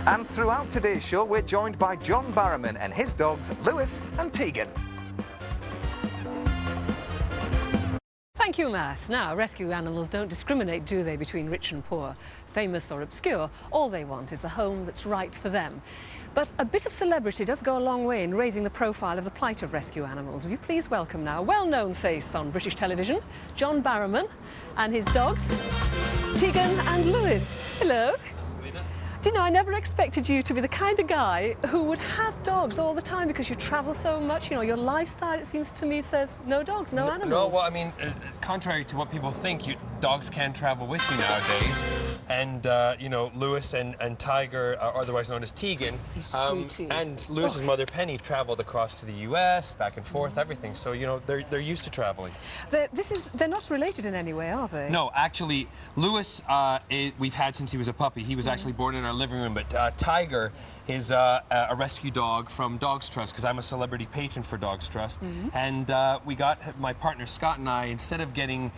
And throughout today's show, we're joined by John Barrowman and his dogs, Lewis and Tegan. Thank you, Matt. Now, rescue animals don't discriminate, do they, between rich and poor, famous or obscure. All they want is the home that's right for them. But a bit of celebrity does go a long way in raising the profile of the plight of rescue animals. Will you please welcome now a well-known face on British television, John Barrowman, and his dogs, Tegan and Lewis. Hello. Do you know, I never expected you to be the kind of guy who would have dogs all the time because you travel so much. You know, your lifestyle, it seems to me, says no dogs, no animals. No, well, I mean, contrary to what people think, dogs can travel with you nowadays. And, you know, Lewis and Tiger, otherwise known as Tegan, and Lewis's mother, Penny, traveled across to the US, back and forth, everything. So, you know, they're used to traveling. They're not related in any way, are they? No, actually, Lewis, we've had since he was a puppy. He was actually born in our living room, but Tiger is a rescue dog from Dogs Trust, because I'm a celebrity patron for Dogs Trust. And we got, my partner Scott and I, instead of giving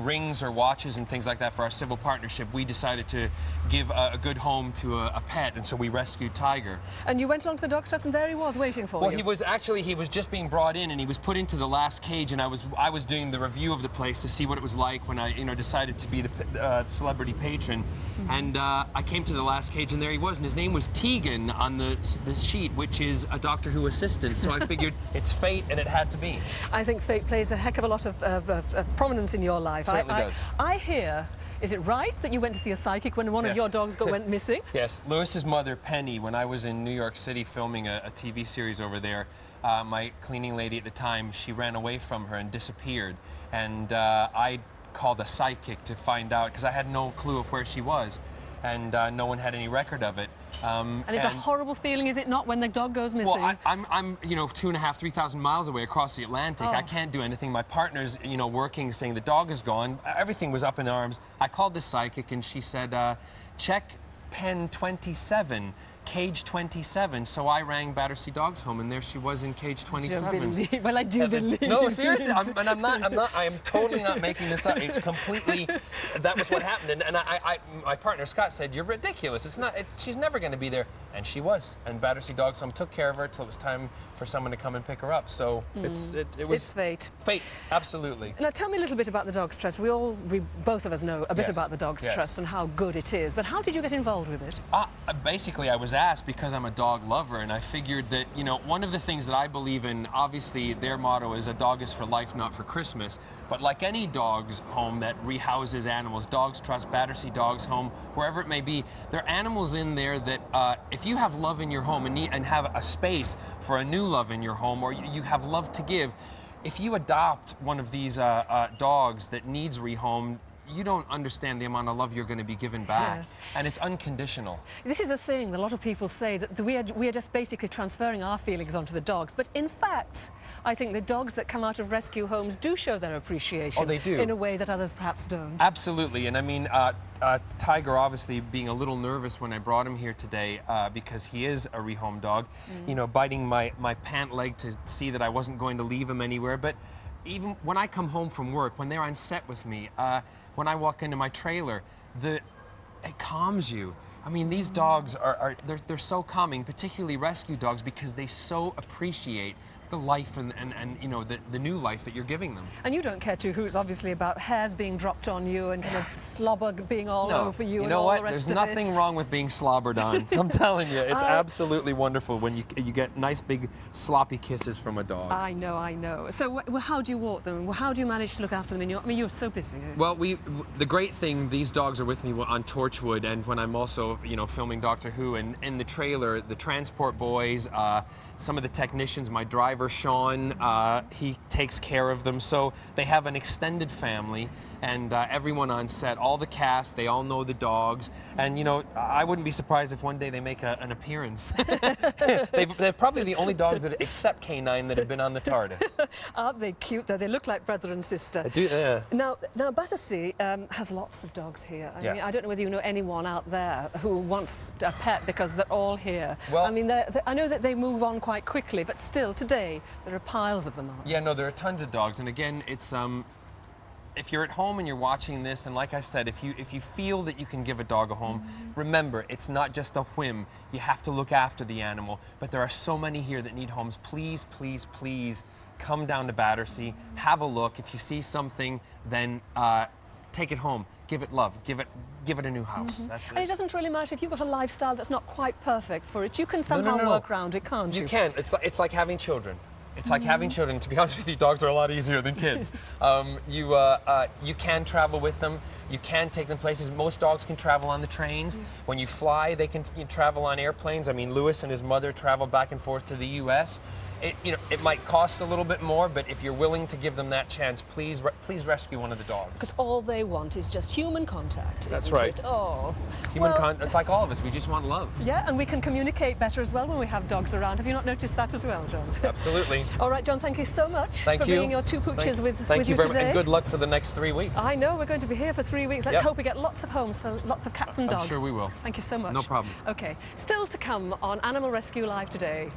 rings or watches and things like that for our civil partnership, we decided to give a good home to a pet, and so we rescued Tiger. And you went along to the Dogs Trust, and there he was waiting for you. Well, he was just being brought in, and he was put into the last cage, and I was doing the review of the place to see what it was like when I, you know, decided to be the celebrity patron. And I came to the last cage, and there he was, and his name was Tegan on the sheet, which is a Doctor Who assistant. So I figured it's fate, and it had to be. I think fate plays a heck of a lot of prominence in your life. Certainly does. I hear, is it right that you went to see a psychic when one of your dogs went missing? Yes. Lewis's mother, Penny, when I was in New York City filming a TV series over there, my cleaning lady at the time, she ran away from her and disappeared. And I called a psychic to find out, because I had no clue of where she was, and no one had any record of it. And it's a horrible feeling, is it not, when the dog goes missing? Well, I'm you know, 2,500, 3,000 miles away across the Atlantic. I can't do anything. My partner's, you know, working, saying the dog is gone. Everything was up in arms. I called the psychic, and she said, check pen 27. Cage 27. So I rang Battersea Dogs Home, and there she was in cage 27. Well, I do believe. No, seriously, I am totally not making this up. It's completely, that was what happened. And my partner Scott said, "You're ridiculous. It's not. She's never going to be there." And she was. And Battersea Dogs Home took care of her till it was time for someone to come and pick her up. So it was. It's fate. Fate, absolutely. Now tell me a little bit about the Dogs Trust. We both of us know a bit about the Dogs Trust and how good it is. But how did you get involved with it? Basically, I was asked because I'm a dog lover, and I figured that, you know, one of the things that I believe in, obviously their motto is a dog is for life, not for Christmas. But like any dog's home that rehouses animals, Dogs Trust, Battersea Dogs Home, wherever it may be, there are animals in there that if you have love in your home and have a space for a new love in your home, or you have love to give, if you adopt one of these dogs that needs rehomed, you don't understand the amount of love you're going to be given back. Yes. And it's unconditional. This is the thing, a lot of people say that we are just basically transferring our feelings onto the dogs, but in fact, I think the dogs that come out of rescue homes do show their appreciation. Oh, they do. In a way that others perhaps don't. Absolutely, and I mean, Tiger obviously being a little nervous when I brought him here today because he is a rehome dog, you know, biting my pant leg to see that I wasn't going to leave him anywhere. But even when I come home from work, when they're on set with me, when I walk into my trailer, it calms you. I mean, these dogs they're so calming, particularly rescue dogs, because they so appreciate the life and you know, the new life that you're giving them. And you don't care too who's obviously about hairs being dropped on you and kind of slobber being all over you. You know what? There's nothing wrong with being slobbered on. I'm telling you, it's absolutely wonderful when you get nice big sloppy kisses from a dog. I know. So how do you walk them? How do you manage to look after them? I mean, you're so busy. Well, the great thing, these dogs are with me on Torchwood, and when I'm also, you know, filming Doctor Who, and in the trailer, the transport boys, some of the technicians, my driver Sean, he takes care of them. So they have an extended family, and everyone on set, all the cast, they all know the dogs. And, you know, I wouldn't be surprised if one day they make an appearance. They're probably the only dogs that, except K9, that have been on the TARDIS. Aren't they cute, though? They look like brother and sister. I do, yeah. Now Battersea has lots of dogs here. I mean, I don't know whether you know anyone out there who wants a pet, because they're all here. Well, I mean, I know that they move on quite quickly, but still, today, there are piles of them, aren't there? Yeah, no, there are tons of dogs. And again, if you're at home and you're watching this, and like I said, if you feel that you can give a dog a home, remember, it's not just a whim. You have to look after the animal. But there are so many here that need homes. Please, please, please come down to Battersea, have a look. If you see something, then take it home. Give it love. Give it a new house. That's And it doesn't really matter if you've got a lifestyle that's not quite perfect for it. You can somehow work around it, can't you? You can. It's like having children. It's like having children. To be honest with you, dogs are a lot easier than kids. You can travel with them. You can take them places. Most dogs can travel on the trains. When you fly, they can travel on airplanes. I mean, Lewis and his mother travel back and forth to the U.S. It might cost a little bit more, but if you're willing to give them that chance, please rescue one of the dogs. Because all they want is just human contact, That's isn't right. it? Oh. Human contact. It's like all of us. We just want love. Yeah, and we can communicate better as well when we have dogs around. Have you not noticed that as well, John? Absolutely. All right, John, thank you so much for being your two pooches with you very much, today. and good luck for the next 3 weeks. I know, we're going to be here for 3 weeks. Let's hope we get lots of homes for lots of cats and dogs. I'm sure we will. Thank you so much. No problem. Okay, still to come on Animal Rescue Live today.